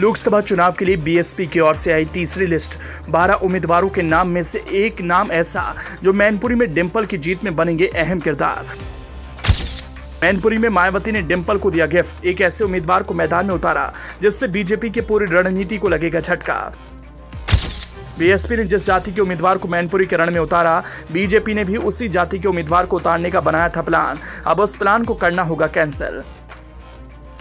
लोकसभा चुनाव के लिए बीएसपी की ओर से आई तीसरी लिस्ट 12 उम्मीदवारों के नाम में से एक नाम ऐसा जो मैनपुरी में डिंपल की जीत में बनेंगे अहम किरदार। मैनपुरी में मायावती ने डिंपल को दिया गिफ्ट, एक ऐसे उम्मीदवार को मैदान में उतारा जिससे बीजेपी की पूरी रणनीति को लगेगा झटका। बीएसपी ने जिस जाति के उम्मीदवार को मैनपुरी के रण में उतारा, बीजेपी ने भी उसी जाति के उम्मीदवार को उतारने का बनाया था प्लान। अब उस प्लान को करना होगा कैंसिल।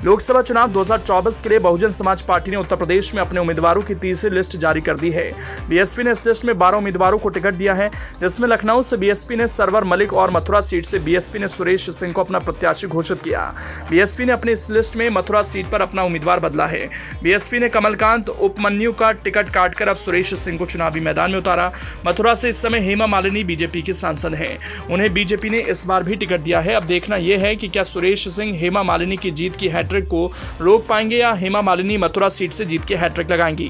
लोकसभा चुनाव 2024 के लिए बहुजन समाज पार्टी ने उत्तर प्रदेश में अपने उम्मीदवारों की तीसरी लिस्ट जारी कर दी है। बीएसपी ने इस लिस्ट में 12 उम्मीदवारों को टिकट दिया है, जिसमें लखनऊ से बीएसपी ने सरवर मलिक और मथुरा सीट से बीएसपी ने सुरेश सिंह को अपना प्रत्याशी घोषित किया। बीएसपी ने अपनी इस लिस्ट में मथुरा सीट पर अपना उम्मीदवार बदला है। बीएसपी ने कमलकांत उपमन्यु का टिकट काटकर अब सुरेश सिंह को चुनावी मैदान में उतारा। मथुरा से इस समय हेमा मालिनी बीजेपी की सांसद हैं, उन्हें बीजेपी ने इस बार भी टिकट दिया है। अब देखना यह है कि क्या सुरेश सिंह हेमा मालिनी की जीत की हैट्रिक को रोक पाएंगे या हेमा मालिनी मथुरा सीट से जीत के हैट्रिक लगाएंगी।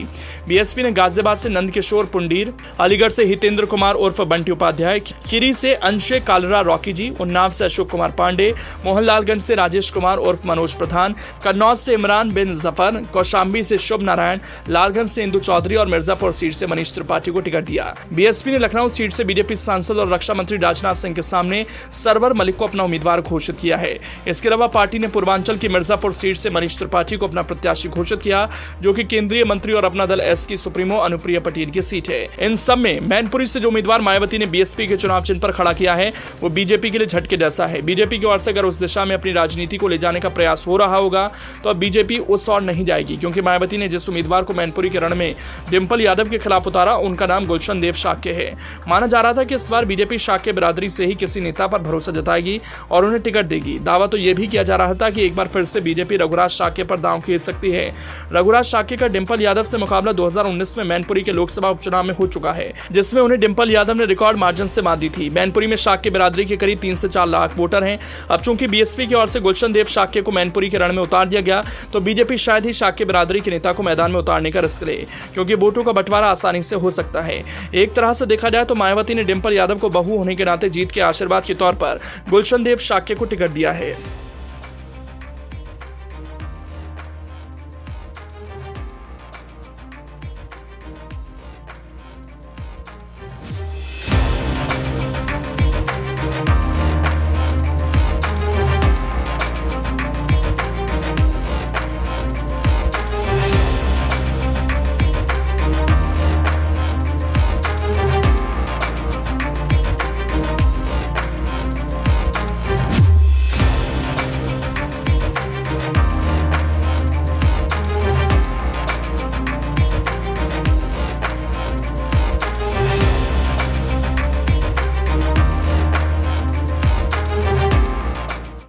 बीएसपी ने गाजियाबाद से नंदकिशोर पुंडीर, अलीगढ़ से हितेंद्र कुमार उर्फ बंटी उपाध्याय, खीरी से अंशे कालरा रॉकी जी, उन्नाव से अशोक कुमार पांडे, मोहनलालगंज से राजेश कुमार उर्फ मनोज प्रधान, कन्नौज से इमरान बिन जफर, कौशाम्बी से शुभ नारायण, लालगंज से इंदु चौधरी और मिर्जापुर सीट से मनीष त्रिपाठी को टिकट दिया। बीएसपी ने लखनऊ सीट से बीजेपी सांसद और रक्षा मंत्री राजनाथ सिंह के सामने सरवर मलिक को अपना उम्मीदवार घोषित किया है। इसके अलावा पार्टी ने पूर्वांचल की मिर्जापुर सीट से मनीष त्रिपाठी को अपना प्रत्याशी घोषित किया, जो कि केंद्रीय मंत्री और अपना दल एस की सुप्रीमो अनुप्रिया पटेल की सीट है। इन सब में मैनपुरी से जो उम्मीदवार मायावती ने बीएसपी के चुनाव चिन्ह पर खड़ा किया है, वो बीजेपी के लिए झटके जैसा है। बीजेपी की ओर से अगर उस दिशा में अपनी राजनीति को ले जाने का प्रयास हो रहा होगा तो अब बीजेपी उस ओर नहीं जाएगी, क्योंकि मायावती ने जिस उम्मीदवार को मैनपुरी के रण में डिंपल यादव के खिलाफ उतारा, उनका नाम गुलशन देव शाक्य है। माना जा रहा था कि इस बार बीजेपी शाक्य बिरादरी से ही किसी नेता पर भरोसा जताएगी और उन्हें टिकट देगी। दावा तो यह भी किया जा रहा था कि एक बार फिर से बीजेपी रघुराज शाक्य पर दांव खेल सकती है। रघुराज शाक्य का डिंपल यादव से मुकाबला 2019 में मैनपुरी के लोकसभा उपचुनाव में हो चुका है, जिसमें उन्हें डिंपल यादव ने रिकॉर्ड मार्जिन से मात दी थी। मैनपुरी में शाक्य बिरादरी के करीब 3 से 4 लाख वोटर हैं। अब चूंकि बीएसपी की ओर से गुलशन देव शाक्य को मैनपुरी के रण में उतार दिया गया, तो बीजेपी शायद ही शाक्य बिरादरी के नेता को मैदान में उतारने का रिस्क ले, क्योंकि वोटों का बंटवारा आसानी से हो सकता है। एक तरह से देखा जाए तो मायावती ने डिंपल यादव को बहू होने के नाते जीत के आशीर्वाद के तौर पर गुलशन देव शाक्य को टिकट दिया है।